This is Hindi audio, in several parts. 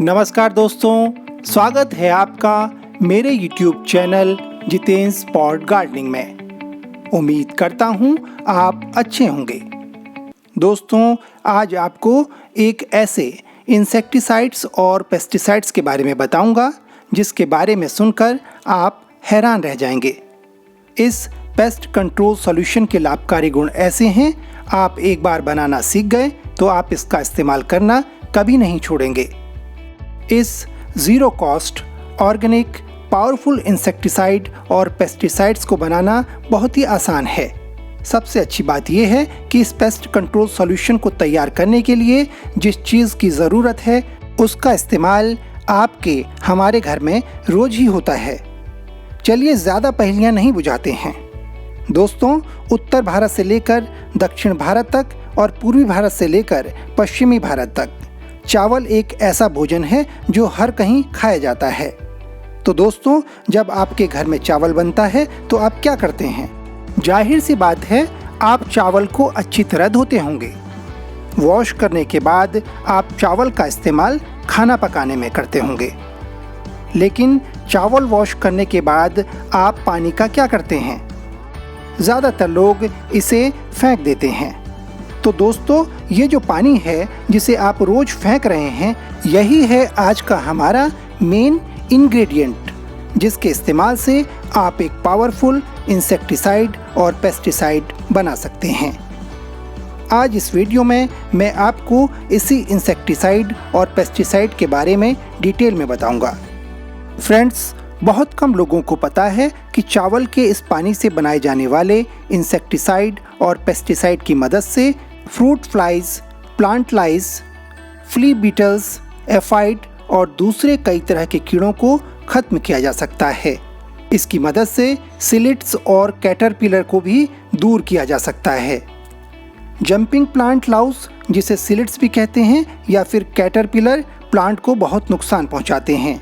नमस्कार दोस्तों, स्वागत है आपका मेरे YouTube channel Jitendra spot gardening में। उम्मीद करता हूँ आप अच्छे होंगे। दोस्तों, आज आपको एक ऐसे इंसेक्टिसाइड्स और पेस्टिसाइड्स के बारे में बताऊंगा जिसके बारे में सुनकर आप हैरान रह जाएंगे। इस पेस्ट कंट्रोल सॉल्यूशन के लाभकारी गुण ऐसे हैं, आप एक बार बनाना सीख गए तो आप इसका इस्तेमाल करना कभी नहीं छोड़ेंगे। इस zero cost organic powerful insecticide और पेस्टिसाइड्स को बनाना बहुत ही आसान है। सबसे अच्छी बात यह है कि इस पेस्ट कंट्रोल सॉल्यूशन को तैयार करने के लिए जिस चीज़ की ज़रूरत है उसका इस्तेमाल आपके हमारे घर में रोज ही होता है। चलिए ज़्यादा पहेलियाँ नहीं बुझाते हैं। दोस्तों, उत्तर भारत से लेकर दक्षिण भारत तक और पूर्वी भारत से लेकर पश्चिमी भारत तक चावल एक ऐसा भोजन है जो हर कहीं खाया जाता है। तो दोस्तों, जब आपके घर में चावल बनता है तो आप क्या करते हैं? जाहिर सी बात है, आप चावल को अच्छी तरह धोते होंगे। वॉश करने के बाद आप चावल का इस्तेमाल खाना पकाने में करते होंगे। लेकिन चावल वॉश करने के बाद आप पानी का क्या करते हैं? ज़्यादातर लोग इसे फेंक देते हैं। तो दोस्तों, ये जो पानी है जिसे आप रोज फेंक रहे हैं, यही है आज का हमारा मेन इंग्रेडिएंट, जिसके इस्तेमाल से आप एक पावरफुल इंसेक्टिसाइड और पेस्टिसाइड बना सकते हैं। आज इस वीडियो में मैं आपको इसी इंसेक्टिसाइड और पेस्टिसाइड के बारे में डिटेल में बताऊंगा। फ्रेंड्स, बहुत कम लोगों को पता है कि चावल के इस पानी से बनाए जाने वाले इंसेक्टिसाइड और पेस्टिसाइड की मदद से fruit flies, plant lice, flea beetles, aphid और दूसरे कई तरह के कीड़ों को खत्म किया जा सकता है। इसकी मदद से सिलिट्स और कैटरपिलर को भी दूर किया जा सकता है। जंपिंग प्लांट लाउस, जिसे सिलिट्स भी कहते हैं, या फिर कैटरपिलर प्लांट को बहुत नुकसान पहुंचाते हैं।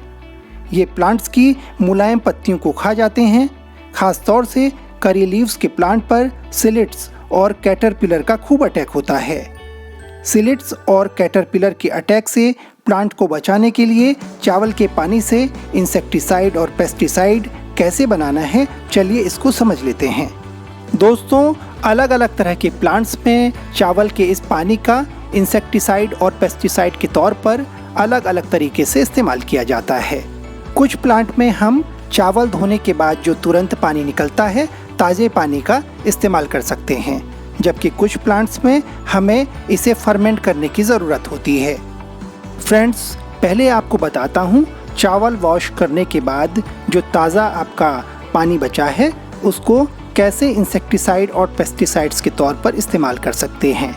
ये प्लांट्स की मुलायम पत्तियों को खा जाते हैं। खास तौर से करी लीव्स के प्लांट पर सिलिट्स और कैटरपिलर का खूब अटैक होता है। सिलिट्स और कैटरपिलर के अटैक से प्लांट को बचाने के लिए चावल के पानी से इंसेक्टिसाइड और पेस्टिसाइड कैसे बनाना है, चलिए इसको समझ लेते हैं। दोस्तों, अलग अलग तरह के प्लांट्स में चावल के इस पानी का इंसेक्टिसाइड और पेस्टिसाइड के तौर पर अलग अलग तरीके से इस्तेमाल किया जाता है। कुछ प्लांट में हम चावल धोने के बाद जो तुरंत पानी निकलता है, ताज़े पानी का इस्तेमाल कर सकते हैं, जबकि कुछ प्लांट्स में हमें इसे फर्मेंट करने की ज़रूरत होती है। फ्रेंड्स, पहले आपको बताता हूँ चावल वॉश करने के बाद जो ताज़ा आपका पानी बचा है उसको कैसे इंसेक्टिसाइड और पेस्टिसाइड्स के तौर पर इस्तेमाल कर सकते हैं।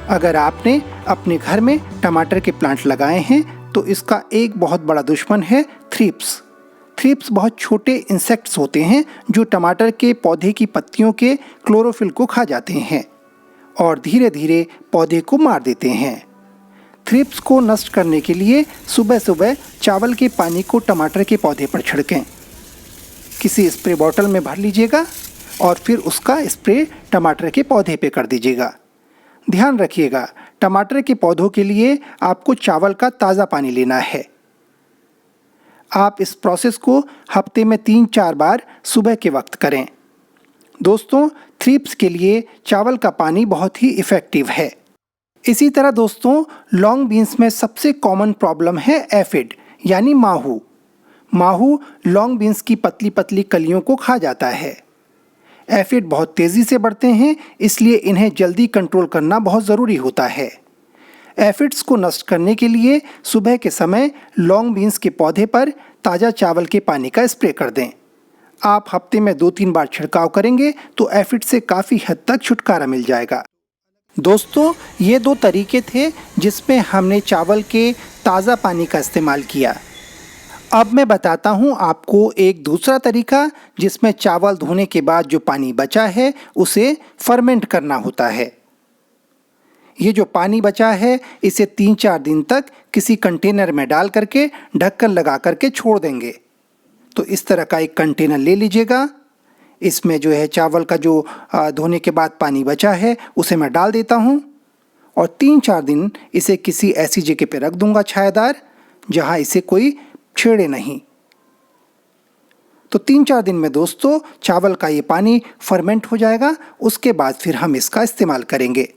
अगर आपने अपने घर में टमाटर के प्लांट लगाए हैं तो इसका एक बहुत बड़ा दुश्मन है थ्रिप्स। थ्रिप्स बहुत छोटे इंसेक्ट्स होते हैं जो टमाटर के पौधे की पत्तियों के क्लोरोफिल को खा जाते हैं और धीरे धीरे पौधे को मार देते हैं। थ्रिप्स को नष्ट करने के लिए सुबह सुबह चावल के पानी को टमाटर के पौधे पर छिड़कें। किसी स्प्रे बॉटल में भर लीजिएगा और फिर उसका स्प्रे टमाटर के पौधे पे कर दीजिएगा। ध्यान रखिएगा, टमाटर के पौधों के लिए आपको चावल का ताज़ा पानी लेना है। आप इस प्रोसेस को हफ्ते में 3-4 बार सुबह के वक्त करें। दोस्तों, थ्रिप्स के लिए चावल का पानी बहुत ही इफ़ेक्टिव है। इसी तरह दोस्तों, लॉन्ग बीन्स में सबसे कॉमन प्रॉब्लम है एफिड यानी माहू। माहू लॉन्ग बीन्स की पतली पतली कलियों को खा जाता है। एफिड बहुत तेज़ी से बढ़ते हैं, इसलिए इन्हें जल्दी कंट्रोल करना बहुत ज़रूरी होता है। एफिड्स को नष्ट करने के लिए सुबह के समय लॉन्ग बीन्स के पौधे पर ताज़ा चावल के पानी का स्प्रे कर दें। आप हफ्ते में 2-3 बार छिड़काव करेंगे तो एफिड से काफ़ी हद तक छुटकारा मिल जाएगा। दोस्तों, ये 2 तरीके थे जिसमें हमने चावल के ताज़ा पानी का इस्तेमाल किया। अब मैं बताता हूँ आपको एक दूसरा तरीका जिसमें चावल धोने के बाद जो पानी बचा है उसे फर्मेंट करना होता है। ये जो पानी बचा है इसे 3-4 दिन तक किसी कंटेनर में डाल करके ढक्कन लगा करके छोड़ देंगे। तो इस तरह का एक कंटेनर ले लीजिएगा। इसमें जो है चावल का जो धोने के बाद पानी बचा है उसे मैं डाल देता हूँ और 3-4 दिन इसे किसी ऐसी जगह पे रख दूंगा छायादार, जहां इसे कोई छेड़े नहीं। तो 3-4 दिन में दोस्तों चावल का ये पानी फर्मेंट हो जाएगा। उसके बाद फिर हम इसका इस्तेमाल करेंगे।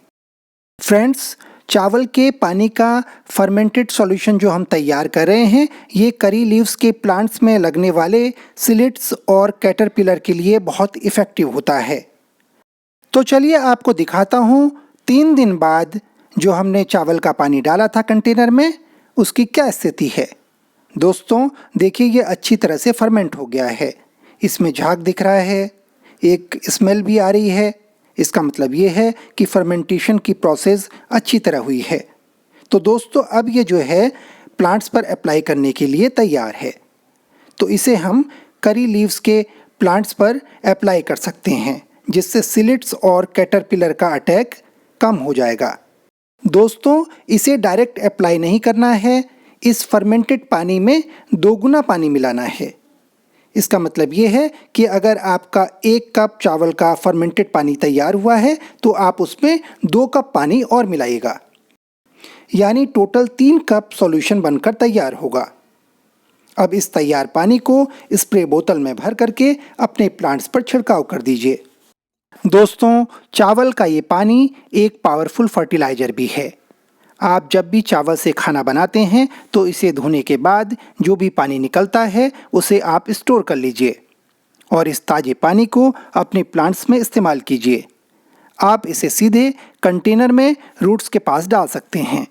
फ्रेंड्स, चावल के पानी का फर्मेंटेड सॉल्यूशन जो हम तैयार कर रहे हैं, ये करी लीव्स के प्लांट्स में लगने वाले सिलिट्स और कैटरपिलर के लिए बहुत इफ़ेक्टिव होता है। तो चलिए आपको दिखाता हूँ 3 दिन बाद जो हमने चावल का पानी डाला था कंटेनर में, उसकी क्या स्थिति है। दोस्तों देखिए, ये अच्छी तरह से फर्मेंट हो गया है। इसमें झाग दिख रहा है, एक स्मेल भी आ रही है। इसका मतलब ये है कि फर्मेंटेशन की प्रोसेस अच्छी तरह हुई है। तो दोस्तों अब ये जो है प्लांट्स पर अप्लाई करने के लिए तैयार है। तो इसे हम करी लीव्स के प्लांट्स पर अप्लाई कर सकते हैं, जिससे सिलिट्स और कैटरपिलर का अटैक कम हो जाएगा। दोस्तों इसे डायरेक्ट अप्लाई नहीं करना है, इस फर्मेंटेड पानी में 2 गुना पानी मिलाना है। इसका मतलब ये है कि अगर आपका 1 कप चावल का फर्मेंटेड पानी तैयार हुआ है तो आप उसमें 2 कप पानी और मिलाइएगा, यानी टोटल 3 कप सॉल्यूशन बनकर तैयार होगा। अब इस तैयार पानी को स्प्रे बोतल में भर करके अपने प्लांट्स पर छिड़काव कर दीजिए। दोस्तों चावल का ये पानी एक पावरफुल फर्टिलाइजर भी है। आप जब भी चावल से खाना बनाते हैं तो इसे धोने के बाद जो भी पानी निकलता है उसे आप स्टोर कर लीजिए और इस ताज़े पानी को अपने प्लांट्स में इस्तेमाल कीजिए। आप इसे सीधे कंटेनर में रूट्स के पास डाल सकते हैं।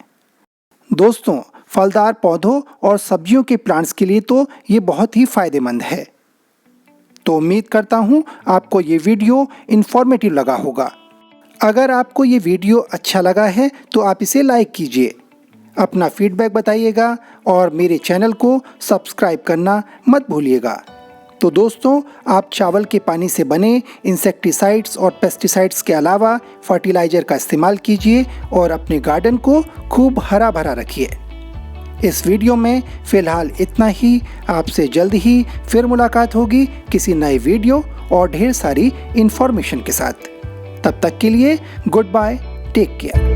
दोस्तों फलदार पौधों और सब्जियों के प्लांट्स के लिए तो ये बहुत ही फ़ायदेमंद है। तो उम्मीद करता हूँ आपको ये वीडियो इन्फॉर्मेटिव लगा होगा। अगर आपको ये वीडियो अच्छा लगा है तो आप इसे लाइक कीजिए, अपना फीडबैक बताइएगा और मेरे चैनल को सब्सक्राइब करना मत भूलिएगा। तो दोस्तों आप चावल के पानी से बने इंसेक्टिसाइड्स और पेस्टिसाइड्स के अलावा फर्टिलाइज़र का इस्तेमाल कीजिए और अपने गार्डन को खूब हरा भरा रखिए। इस वीडियो में फ़िलहाल इतना ही। आपसे जल्द ही फिर मुलाकात होगी किसी नए वीडियो और ढेर सारी इन्फॉर्मेशन के साथ। तब तक के लिए गुड बाय, टेक केयर।